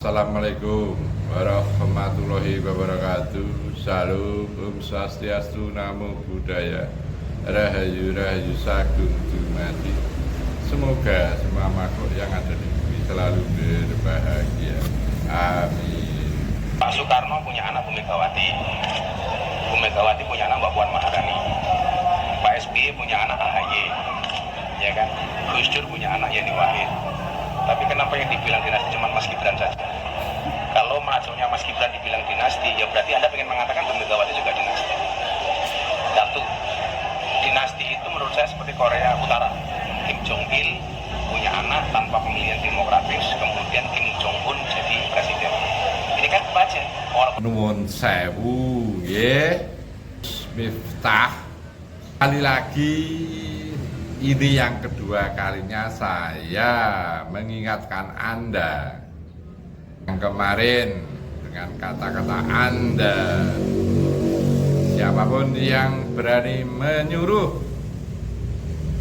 Assalamualaikum warahmatullahi wabarakatuh. Salam, Om Swastiastu, Namo Buddhaya, Rahayu Rahayu Sagung Dumadi. Semoga semua makhluk yang ada di bumi selalu berbahagia. Amin. Pak Soekarno punya anak Bu Megawati. Bu Megawati punya anak Mbak Puan Maharani. Pak SBY punya anak AHY. Ya kan? Gus Dur punya anak Yeni Wahid. Tapi kenapa yang dibilang dinasti cuma Mas Gibran saja? Kalau masuknya Mas Gibran dibilang dinasti, ya berarti Anda ingin mengatakan Bu Megawati juga dinasti. Satu, dinasti itu menurut saya seperti Korea Utara. Kim Jong Il punya anak tanpa pemilihan demokratis, kemudian Kim Jong Un jadi presiden. Ini kan baca orang. Nuwun sewu, nggih. Miftah. Kali lagi ini yang kedua kalinya saya mengingatkan Anda yang kemarin dengan kata-kata Anda, siapapun yang berani menyuruh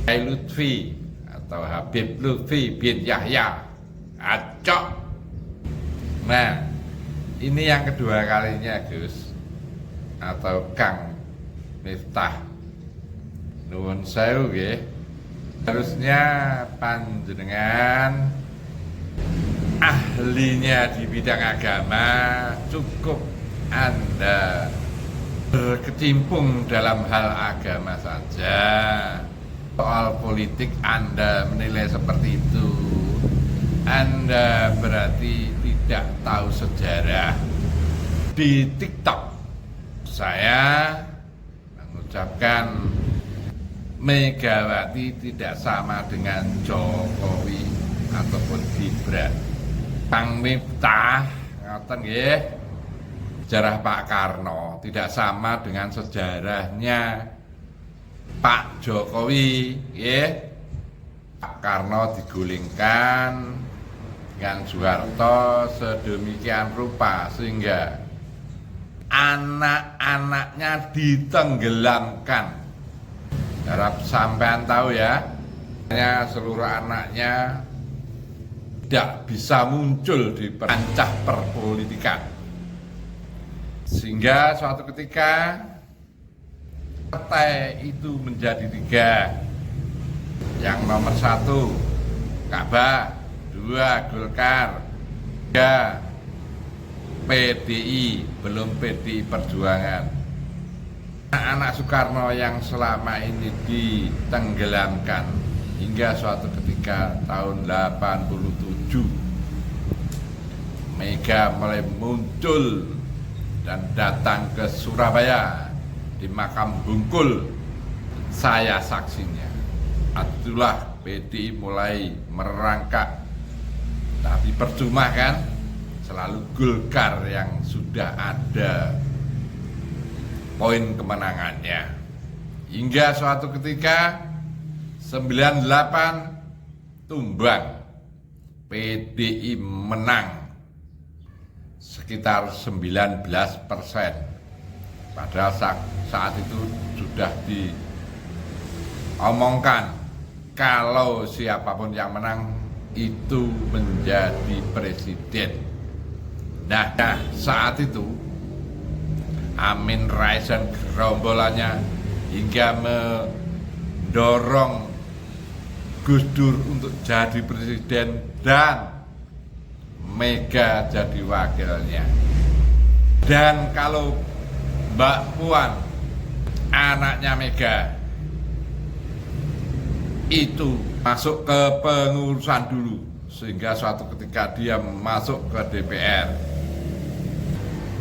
Lutfi atau Habib Lutfi bin Yahya acok. Nah, ini yang kedua kalinya Gus atau Kang Miftah. Nuwun sewu nggih. Harusnya panjenengan ahlinya di bidang agama, cukup Anda berkecimpung dalam hal agama saja. Soal politik Anda menilai seperti itu, Anda berarti tidak tahu sejarah. Di TikTok saya mengucapkan Megawati tidak sama dengan Jokowi ataupun Gibran. Kang Miftah ngoten nggih. Sejarah Pak Karno tidak sama dengan sejarahnya Pak Jokowi, nggih. Pak Karno digulingkan dengan Soeharto sedemikian rupa sehingga anak-anaknya ditenggelamkan. Harap sampean tahu ya, seluruh anaknya tidak bisa muncul di kancah perpolitikan. Sehingga suatu ketika partai itu menjadi tiga. Yang nomor satu Ka'bah, dua Golkar, tiga PDI, belum PDI Perjuangan. Anak Soekarno yang selama ini ditenggelamkan hingga suatu ketika tahun 87 Mega mulai muncul dan datang ke Surabaya di makam Bungkul. Saya saksinya. Itulah PDI mulai merangkak. Tapi percuma kan, selalu Golkar yang sudah ada poin kemenangannya. Hingga suatu ketika 98 tumbang, PDI menang sekitar 19%. Padahal saat itu sudah diomongkan kalau siapapun yang menang itu menjadi presiden. Nah saat itu Amin Rais dan gerombolannya hingga mendorong Gus Dur untuk jadi presiden dan Mega jadi wakilnya. Dan kalau Mbak Puan, anaknya Mega, itu masuk ke pengurusan dulu sehingga suatu ketika dia masuk ke DPR.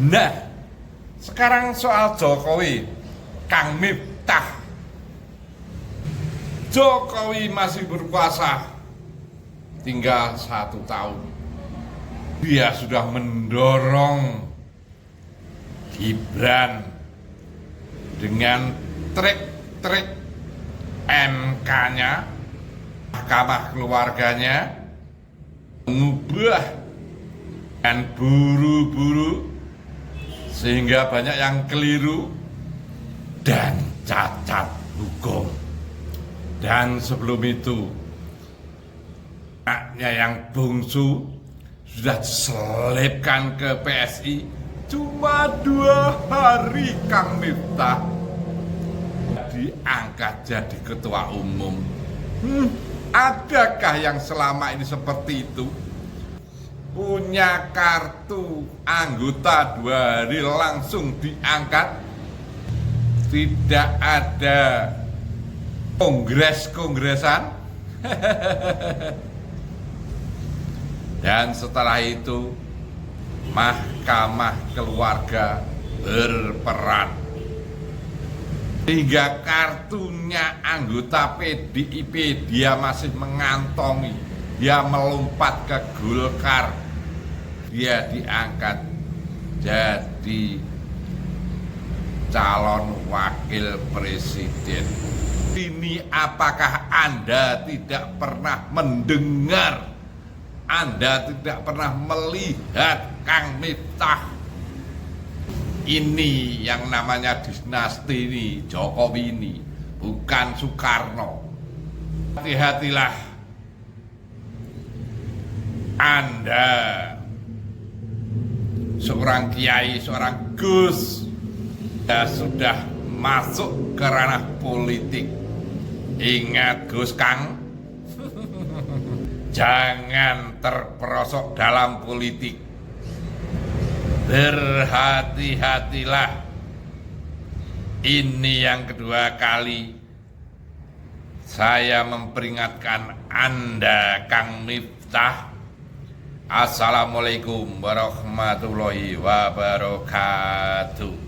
Nah, sekarang soal Jokowi, Kang Miftah. Jokowi masih berkuasa tinggal 1 tahun. Dia sudah mendorong Gibran dengan trik-trik MK-nya, mahkamah keluarganya, mengubah dan buru-buru sehingga banyak yang keliru dan cacat hukum. Dan sebelum itu anaknya yang bungsu sudah diselipkan ke PSI cuma 2 hari Kang Miftah diangkat jadi ketua umum. Adakah yang selama ini seperti itu? Punya kartu anggota 2 hari langsung diangkat? Tidak ada kongres-kongresan? Dan setelah itu Mahkamah Keluarga berperan hingga kartunya anggota PDIP dia masih mengantongi, dia melompat ke Golkar, dia diangkat jadi calon wakil presiden. Ini apakah Anda tidak pernah mendengar, Anda tidak pernah melihat Kang Miftah? Ini yang namanya dinasti ini, Jokowi ini, bukan Soekarno. Hati-hatilah Anda, seorang kiai, seorang Gus, sudah masuk ke ranah politik. Ingat Gus Kang, jangan terperosok dalam politik. Berhati-hatilah. Ini yang kedua kali saya memperingatkan Anda, Kang Miftah. Assalamualaikum warahmatullahi wabarakatuh.